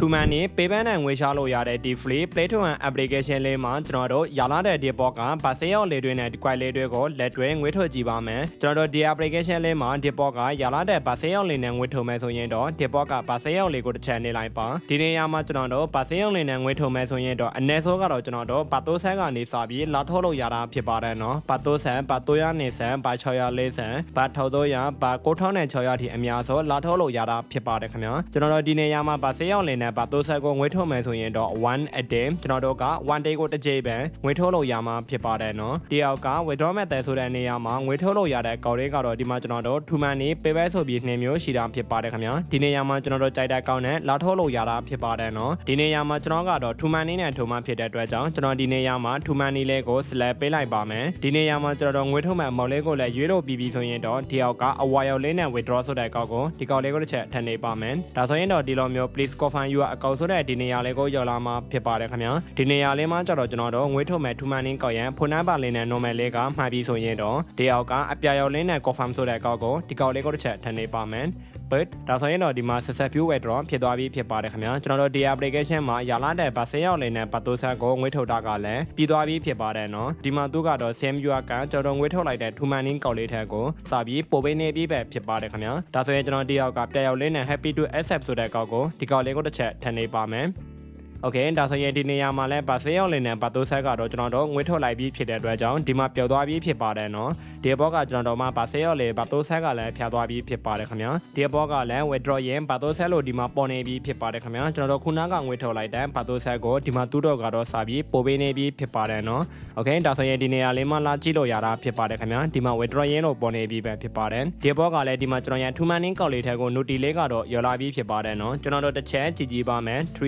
ထူမှန်နေပေးပန်းနိုင်ငွေရှာလို့ရတဲ့ဒီ free play to earn application လေးမှာကျွန်တော်တို့ရလာတဲ့ဒီဘောကဗဆေးရောက်လေးတွေနဲ့ဒီ quite လေးတွေကိုလက်တွဲငွေထုတ်ကြည့်ပါမယ်ကျွန်တော်တို့ဒီ application လေးမှာဒီဘောကရလာတဲ့ဗဆေးရောက်လေးနဲ့ငွေထုတ်မယ်ဆိုရင်တော့ဒီဘောကဗဆေးရောက်လေးကိုတစ်ချက်နေလိုက်ပါဒီနေရာမှာကျွန်တော်တို့ဗဆေးရောက်လေးနဲ့ငွေထုတ်မယ်ဆိုရင်တော့အနည်းဆုံးကတော့ကျွန်တော်တို့ဗတိုးဆက်ကနေစပြီးလာထုတ်လို့ရတာဖြစ်ပါတယ်နော်ဗတိုးဆက်ဗတိုးရနေဆက်ဗ640ဆက်ဗထောက်တော့ရဗ9600ထိအများဆုံးလာထုတ်လို့ရတာဖြစ်ပါတယ်ခင်ဗျာကျွန်တော်တို့ဒီနေရာမှာဗဆေးရောက်လေးနဲ့ဗတိုးဆက်ကိုငွေထုတ်မယ်ဆိုရင်တော့1 a day ကျွန်တော်တို့က1 day ကိုတစ်ကြိမ်ပဲငွေထုတ်လို့ရမှာဖြစ်ပါတယ်နော်ဒီအောက်က withdraw method ဆိုတဲ့နေရာမှာငွေထုတ်လို့ရတဲ့ကောက်လေးကတော့ဒီမှာကျွန်တော်တို့ထူမှန်နေ payback ဆိုပြီး2မျိုးရှိတာဖြစ်ပါတယ်ခင်ဗျာဒီနေရာမှာကျွန်တော်တို့ကြိုက်တဲ့ကောက်နဲ့လာထုတ်လို့ရတာဖြစ်ပါတယ်နော်ဒီနေရာမှာကျွန်တော်ကတော့ထူမှန်နေနဲ့ထူမှန်ဖြစ်တဲ့အတွက်ကြောင့်ကျွန်တော်ဒီနေရာမှာထူမှန်နေလေးကို select ပေးလိုက်ပါမယ်ဒီနေရာမှာကျွန်တော်တို့ငွေထုတ်မဲ့အမောက်လေးကိုလည်းရွေးလို့ပြီးဆိုရင်တော့ဒီအောက်ကအဝါရောက်လေးနဲ့ withdraw ဆိုတဲ့ကောက်ကိုဒီကောက်လေးကိုတစ်ချက်ထည့်နေပါမယ်ဒါဆိုရင်တော့ဒီလိုမျိုး please confirm your account ဆိုတဲ့ဒီနေရာလေးကိုရောက်လာမှာဖြစ်ပါတယ်ခင်ဗျာဒီနေရာလေးမှာကျတော့ကျွန်တော်တို့ငွေထုတ်မဲ့ထူမှန်နေကောက်ရန်ဖုန်းနံပါတ်လေးနဲ့ normal လေးကမှားပြီးဆိုရင်တော့ဒီအောက်ကအပြာရောက်လေးနဲ့ confirm ဆိုတဲ့ကောက်ကိုဒီကောက်လေးကိုတစ်ချက်ထည့်နေပါမယ်but ဒါဆိုရင်တော့ဒီမှာ successful withdraw ဖြစ်သွားပြီဖြစ်ပါတယ်ခင်ဗျာကျွန်တော်တို့ဒီ application မှာရလာတဲ့ဗဆေးရောက်လေးနဲ့ဗတိုးဆက်ကိုငွေထုတ်တာကလည်းပြီးသွားပြီဖြစ်ပါတယ်နော်ဒီမှာသူကတော့ same UI ကကျွန်တော်ငွေထုတ်လိုက်တဲ့ထူမှန်နေကောက်လေးထက်ကိုစပြီးပို့ပေးနေပြီးပဲဖြစ်ပါတယ်ခင်ဗျာဒါဆိုရင်ကျွန်တော်ဒီအောက်ကပြာရောက်လေးနဲ့ happy to accept ဆိုတဲ့ကောက်ကိုဒီကောက်လေးကိုတစ်ချက်ထည့်နေပါမယ်โอเคဒါဆိုရင်ဒီနေရာမှာလဲဗဆေးရောက်လေးနဲ့ဗတိုးဆက်ကတော့ကျွန်တော်တို့ငွေထုတ်လိုက်ပြီးဖြစ်တဲ့အတွက်ကြောင့်ဒီမှာပျောက်သွားပြီးဖြစ်ပါတယ်နော်ဒီဘောကကျွန်တော်တို့မှာဗဆေးရောက်လေးဗတိုးဆက်ကလည်းဖျားသွားပြီးဖြစ်ပါတယ်ခင်ဗျာဒီဘောကလည်း withdraw ရင်ဗတိုးဆက်လို့ဒီမှာပေါ်နေပြီးဖြစ်ပါတယ်ခင်ဗျာကျွန်တော်တို့ခုနကငွေထုတ်လိုက်တဲ့ဗတိုးဆက်ကိုဒီမှာတူတော့ကတော့စပြီးပို့ပေးနေပြီးဖြစ်ပါတယ်နော်โอเคဒါဆိုရင်ဒီနေရာလေးမှာလာကြည့်လို့ရတာဖြစ်ပါတယ်ခင်ဗျာဒီမှာ withdraw ရင်လို့ပေါ်နေပြီးပဲဖြစ်ပါတယ်ဒီဘောကလည်းဒီမှာကျွန်တော်ရထူမှန်နေကောက်လေးထဲကို note လေးကတော့ရောက်လာပြီးဖြစ်ပါတယ်နော်ကျွန်တော်တို့တစ်ချက်ကြည့်ကြည့်ပါမယ်3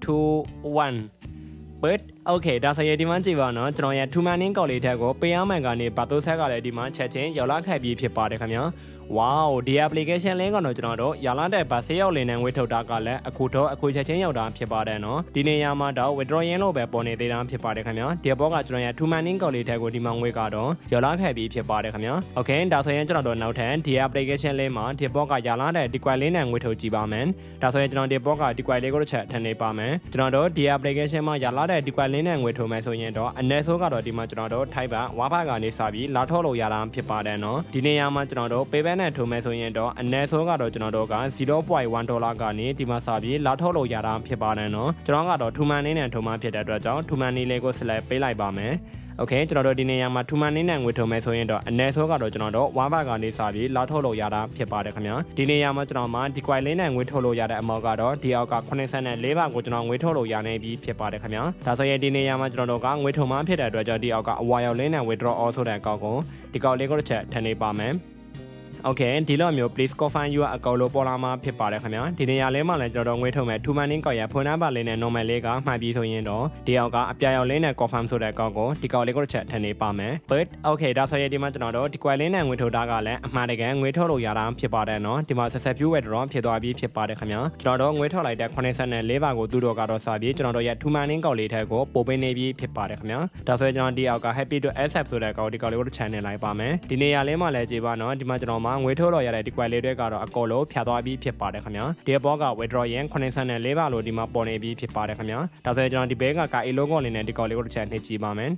2 1 but okay ဒါဆိုရင်ဒီမှာကြည့်ပါနော်ကျွန်တော်ရထူမှန်နေကောက်လေးထက်ကိုပေးရမှန်ကနေဗတိုးဆက်ကလည်းဒီမှာချက်ချင်းရောက်လာခဲ့ပြီးဖြစ်ပါတယ်ခင်ဗျာwow ဒီ application လေးကတော့ကျွန်တော်တို့ရလာတဲ့ဗဆေးရောက်လင်းနဲ့ငွေထုတ်တာကလည်းအခုတော့အခွင့်ချက်ချင်းရောက်တာဖြစ်ပါတယ်နော်ဒီနေရာမှာတော့ withdraw ရင်းလို့ပဲပေါ်နေသေးတာဖြစ်ပါတယ်ခင်ဗျာဒီဘောကကျွန်တော်ရထူမှန်နေကောက်လေးထက်ကိုဒီမှာငွေကတော့ရောက်လာခဲ့ပြီးဖြစ်ပါတယ်ခင်ဗျာ okay ဒါဆိုရင်ကျွန်တော်တို့နောက်ထပ်ဒီ application လေးမှာဒီဘောကရလာတဲ့ဒီ quite လေးနဲ့ငွေထုတ်ကြည့်ပါမယ်ဒါဆိုရင်ကျွန်တော်ဒီဘောကဒီ quite လေးကိုတစ်ချက်ထည့်နေပါမယ်ကျွန်တော်တို့ဒီ application မှာရလာတဲ့ဒီ quite လေးနဲ့ငွေထုတ်မယ်ဆိုရင်တော့အနည်းဆုံးကတော့ဒီမှာကျွန်တော်တို့ထိုက်ပါဝါဖကနေစပြီးလာထုတ်လို့ရတာဖြစ်ပါတယ်နော်ဒီနေရာမှာကျွန်တော်တို့ payback နဲ့ထုံမယ်ဆိုရင်တော့အနည်းဆုံးကတော့ကျွန်တော်တို့က 0.1 ဒေါ်လာကနေဒီမှာစပြီးလာထုတ်လို့ရတာဖြစ်ပါတယ်နော်ကျွန်တော်ကတော့ထူမှန်နေနဲ့ထုံမှဖြစ်တဲ့အတွက်ကြောင့်ထူမှန်နေလေးကို select ပေးလိုက်ပါမယ်โอเคကျွန်တော်တို့ဒီနေရာမှာထူမှန်နေနဲ့ငွေထုံမယ်ဆိုရင်တော့အနည်းဆုံးကတော့ကျွန်တော်တို့1ဘတ်ကနေစပြီးလာထုတ်လို့ရတာဖြစ်ပါတယ်ခင်ဗျာဒီနေရာမှာကျွန်တော်မှာဒီ quite လေးနဲ့ငွေထုတ်လို့ရတဲ့အမောက်ကတော့ဒီအောက်က84ဘတ်ကိုကျွန်တော်ငွေထုတ်လို့ရနေပြီဖြစ်ပါတယ်ခင်ဗျာဒါဆိုရင်ဒီနေရာမှာကျွန်တော်တို့ကငွေထုံမှဖြစ်တဲ့အတွက်ကြောင့်ဒီအောက်ကအဝါရောက်လေးနဲ့ withdraw all ဆိုတဲ့အကောက်ကိုဒီကောက်လေးကိုတစ်ချက်ထည့်နေပါမယ်โอเคဒီလိုမျိုး please confirm your account လို့ပေါ်လာမှာဖြစ်ပါတယ်ခင်ဗျာဒီနေရာလေးမှာလည်းကျွန်တော်တို့ငွေထုတ်မဲ့ထူမှန်နေကောက်ရဖုန်းနံပါတ်လေးနဲ့ normal လေးကမှားပြီးဆိုရင်တော့ဒီအောက်ကအပြာရောက်လေးနဲ့ confirm ဆိုတဲ့ကောက်ကိုဒီကောက်လေးကိုတစ်ချက်ထည့်နေပါမယ် but okay ဒါဆိုရင်ဒီမှာကျွန်တော်တို့ဒီ quite လေးနဲ့ငွေထုတ်တာကလည်းအမှားတကယ်ငွေထုတ်လို့ရတာဖြစ်ပါတယ်နော်ဒီမှာ successful withdraw ဖြစ်သွားပြီးဖြစ်ပါတယ်ခင်ဗျာကျွန်တော်တို့ငွေထုတ်လိုက်တဲ့84ဘတ်ကိုသူတို့ကတော့စပြီးကျွန်တော်တို့ရဲ့ထူမှန်နေကောက်လေးထက်ကိုပို့ပေးနေပြီးဖြစ်ပါတယ်ခင်ဗျာဒါဆိုရင်ကျွန်တော်ဒီအောက်က happy to accept ဆိုတဲ့ကောက်ဒီကောက်လေးကိုတစ်ချက်နေလိုက်ပါမယ်ဒီနေရာလေးမှာလည်းကြည့်ပါနော်ဒီမှာကျွန်တော်မှာငွေထုတ်လို့ရတဲ့ဒီ quite လေးတွေကတော့အကောလုံးဖြတ်သွားပြီးဖြစ်ပါတယ်ခင်ဗျာဒီဘောက withdraw ရင်84ဘတ်လို့ဒီမှာပေါ်နေပြီးဖြစ်ပါတယ်ခင်ဗျာဒါဆိုရင်ကျွန်တော်ဒီဘဲကအလုံးကောလေးနဲ့ဒီကောလေးကိုတစ်ချက်နှိပ်ကြည့်ပါမယ်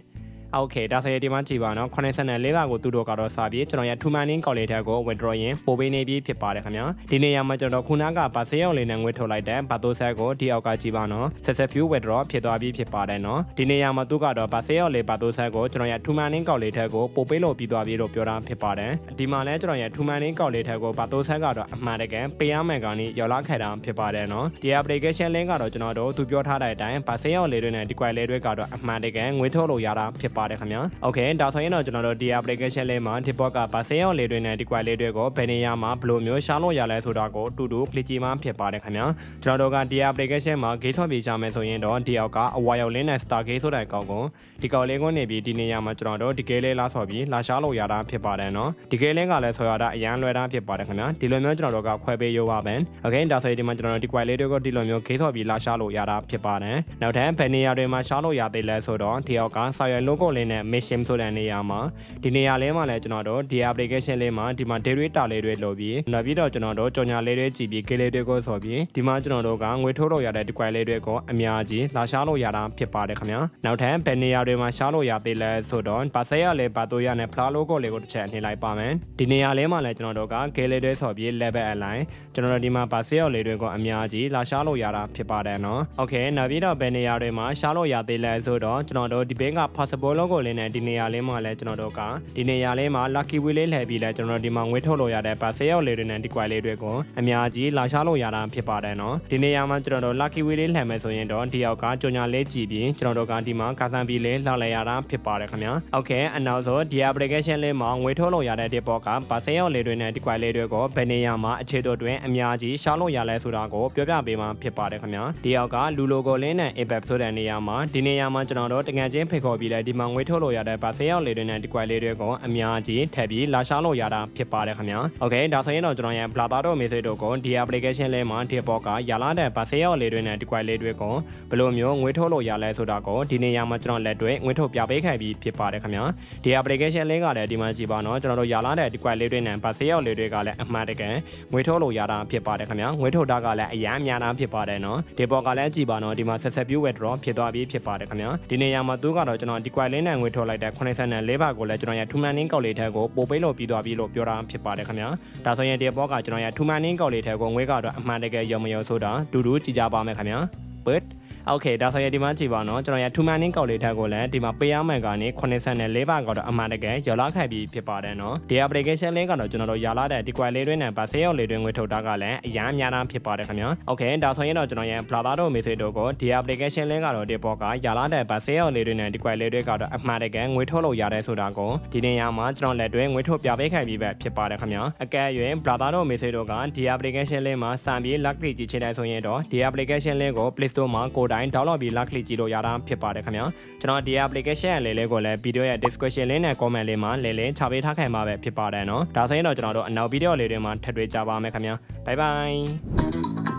โอเคဒါဆိုရင်ဒီမှာကြည့်ပါနော်84ဘတ်ကိုသူတို့ကတော့စပြီးကျွန်တော်ရထူမှန်နေကောက်လေးထက်ကို withdraw ရင်ပို့ပေးနေပြီးဖြစ်ပါတယ်ခင်ဗျာဒီနေရာမှာကျွန်တော်ခုနကဗဆေးရောက်လေးနဲ့ငွေထုတ်လိုက်တဲ့ဗတိုးဆက်ကိုဒီအောက်ကကြည့်ပါနော် successful withdraw ဖြစ်သွားပြီးဖြစ်ပါတယ်နော်ဒီနေရာမှာသူကတော့ဗဆေးရောက်လေးဗတိုးဆက်ကိုကျွန်တော်ရထူမှန်နေကောက်လေးထက်ကိုပို့ပေးလို့ပြီးသွားပြီးလို့ပြောတာဖြစ်ပါတယ်ဒီမှာလဲကျွန်တော်ရထူမှန်နေကောက်လေးထက်ကိုဗတိုးဆက်ကတော့အမှန်တကယ်ပေးရမယ်ကနေရောက်လာခဲ့တာဖြစ်ပါတယ်နော်ဒီ application link ကတော့ကျွန်တော်တို့သူပြောထားတဲ့အတိုင်းဗဆေးရောက်လေးတွေနဲ့ဒီ quite လေးတွေကတော့အမှန်တကယ်ငွေထုတ်လို့ရတာဖြစ်ပါတယ်ခင်ဗျာโอเคဒါဆိုရင်တော့ကျွန်တော်တို့ဒီ application လေးမှာဒီဘောကဗဆေးရောက်လေးတွေနဲ့ဒီ quite လေးတွေကိုဘယ်နေရာမှာဘယ်လိုမျိုးရှာလို့ရလဲဆိုတာကိုတူတူ click ကြည့်မှဖြစ်ပါတယ်ခင်ဗျာကျွန်တော်တို့ကဒီ application မှာ gate ဆော့ပြကြမယ်ဆိုရင်တော့ဒီအောက်ကအဝါရောက်လင်းနဲ့ star gate ဆိုတဲ့အကောက်ကိုဒီကောက်လေးကိုနေပြီးဒီနေရာမှာကျွန်တော်တို့ဒီ gate လေးလာဆော့ပြီးလာရှာလို့ရတာဖြစ်ပါတယ်နော်ဒီ gate လေးကလည်းဆော်ရတာအရန်လွယ်တာဖြစ်ပါတယ်ခင်ဗျာဒီလိုမျိုးကျွန်တော်တို့ကခွဲပေးရောပါပဲโอเคဒါဆိုရင်ဒီမှာကျွန်တော်တို့ဒီ quite လေးတွေကိုဒီလိုမျိုး gate ဆော့ပြီးလာရှာလို့ရတာဖြစ်ပါတယ်နောက်ထပ်ဘယ်နေရာတွေမှာရှာလို့ရသေးလဲဆိုတော့ဒီအောက်ကစာရွက် logo လေးနဲ့ mission ဆိုတဲ့နေရာမှာဒီနေရာလေးမှာလည်းကျွန်တော်တို့ဒီ application လေးမှာဒီမှာ daily တာလေးတွေလုပ်ပြီးနောက်ပြီးတော့ကျွန်တော်တို့ကြော်ညာလေးတွေကြည့်ပြီး game လေးတွေကိုဆိုပြီးဒီမှာကျွန်တော်တို့ကငွေထိုးလို့ရတဲ့ဒီ quite လေးတွေကိုအများကြီးလာရှားလို့ရတာဖြစ်ပါတယ်ခင်ဗျာနောက်ထပ်ဘယ်နေရာတွေမှာရှားလို့ရသေးလဲဆိုတော့ဘာဆက်ရလဲဘာတို့ရနဲ့ flower logo လေးကိုတစ်ချက်နှိပ်လိုက်ပါမယ်ဒီနေရာလေးမှာလည်းကျွန်တော်တို့က game လေးတွေဆိုပြီး level align ကျွန်တော်တို့ဒီမှာဘာဆက်ရလေးတွေကိုအများကြီးလာရှားလို့ရတာဖြစ်ပါတယ်နော် okay နောက်ပြီးတော့ဘယ်နေရာတွေမှာရှားလို့ရသေးလဲဆိုတော့ကျွန်တော်တို့ဒီဘက်က possible logo လေးနဲ့ဒီနေရာလေးမှာလည်းကျွန်တော်တို့ကဒီနေရာလေးမှာ lucky wheel လေးလှည့်ပြီးလဲကျွန်တော်တို့ဒီမှာငွေထုတ်လို့ရတဲ့ဘာဆက်ရလေးတွေနဲ့ဒီ quite လေးတွေကိုအများကြီးလာရှားလို့ရတာဖြစ်ပါတယ်နော်ဒီနေရာမှာကျွန်တော်တို့ lucky wheel လေးလှည့်မယ်ဆိုရင်တော့ဒီယောက်ကကြော်ညာလေးကြည့်ပြီးကျွန်တော်တို့ကဒီမှာကာသံပြီးလေးလှောက်လိုက်ရတာဖြစ်ပါတယ်ခင်ဗျာ okay အနောက်ဆိုဒီ application လေးမှာငွေထုတ်လို့ရတဲ့ဒီဘောကဘာဆက်ရလေးတွေနဲ့ဒီ quite လေးတွေကိုဘယ်နေရာမှာအခြေတို့တွင်အများကြီးရှားလို့ရလဲဆိုတာကိုပြောပြပေးမှာဖြစ်ပါတယ်ခင်ဗျာဒီယောက်ကလူ logo လေးနဲ့ impact ဆိုတဲ့နေရာမှာဒီနေရာမှာကျွန်တော်တို့တကယ်ချင်းဖိတ်ခေါ်ပြီးလဲဒီမှာငွေထုတ်လို့ရတဲ့ဘာဆက်ရလေးတွေနဲ့ဒီ quite လေးတွေကိုအများကြီးထည့်ပြီးလာရှားလို့ရတာဖြစ်ပါတယ်ခင်ဗျာ okay ဒါဆိုရင်တော့ကျွန်တော်ရဲ့ blabber တို့ message တို့ကိုဒီ application လေးမှာဒီဘောကရလာတဲ့ဘာဆက်ရလေးတွေနဲ့ဒီ quite လေးတွေကိုဘယ်လိုမျိုးငွေထုတ်လို့ရလဲဆိုတာကိုဒီနေရာမှာကျွန်တော်လက်တွေ့ငွေထုတ်ပြပေးခဲ့ပြီးဖြစ်ပါတယ်ခင်ဗျာဒီ application လေးကလည်းဒီမှာကြည့်ပါနော်ကျွန်တော်တို့ရလာတဲ့ဒီ quite လေးတွေနဲ့ဘာဆက်ရလေးတွေကလည်းအမှန်တကယ်ငွေထုတ်လို့ရတာဖြစ်ပါတယ်ခင်ဗျာငွေထုတ်တာကလည်းအများများတာဖြစ်ပါတယ်နော်ဒီဘောကလည်းကြည့်ပါနော်ဒီမှာဆက်ဆက်ပြူ withdraw ဖြစ်သွားပြီးဖြစ်ပါတယ်ခင်ဗျာဒီနေရာမှာသူကတော့ကျွန်တော်ဒီ quite လေးနဲ့ငွေထုတ်လိုက်တဲ့84ဘတ်ကိုလည်းကျွန်တော်ရဲ့ two manning ကောက်လေးထက်ကိုပို့ပေးလို့ပြီးသွားပြီလို့ပြောတာဖြစ်ပါတယ်ခင်ဗျာဒါဆိုရင်ဒီဘောကကျွန်တော်ရဲ့ two manning ကောက်လေးထက်ကိုငွေကတော့အမှန်တကယ်ရုံမရုံဆိုတာတူတူကြည့်ကြပါမယ်ခင်ဗျာ but okay ဒါဆိုရင်ဒီမှာကြည့်ပါနော်ကျွန်တော်ရ two manning ကောက်လေးထက်ကိုလည်းဒီမှာပေးရမယ်ကနေ84ဘတ်ကတော့အမှန်တကယ်ရောလာခဲ့ပြီးဖြစ်ပါတယ်နော်ဒီ application လေးကတော့ကျွန်တော်တို့ရလာတဲ့ဒီ quite လေးတွေနဲ့ဘာဆေးရောက်လေးတွေငွေထုတ်တာကလည်းအများများတာဖြစ်ပါတယ်ခင်ဗျာ okay ဒါဆိုရင်တော့ကျွန်တော်ရ blabber တို့ message တို့ကိုဒီ application လေးကတော့ဒီဘောကရလာတဲ့ဘာဆေးရောက်လေးတွေနဲ့ဒီ quite လေးတွေကတော့အမှန်တကယ်ငွေထုတ်လို့ရတယ်ဆိုတာကိုဒီနေရာမှာကျွန်တော်လက်တွဲငွေထုတ်ပြပေးခဲ့ပြီးပဲဖြစ်ပါတယ်ခင်ဗျာအကယ်၍ blabber တို့ message တို့ကဒီ application လေးမှာစံပြီး lucky ကြည့်ချင်တယ်ဆိုရင်တော့ဒီ application လေးကို Play Store မှာကိုယ်တိုင် download ပြီး lucky ကြည့်လို့ရတာဖြစ်ပါတယ်ခင်ဗျာကျွန်တော်ဒီ application လေးကိုလည်း video ရဲ့ description လေးနဲ့ comment လေးမှာလေးချပေးထားခဲ့မှာပဲဖြစ်ပါတယ်နော်ဒါဆိုရင်တော့ကျွန်တော်တို့အနောက် video လေးတွေမှာထပ်တွေ့ကြပါမယ်ခင်ဗျာ bye bye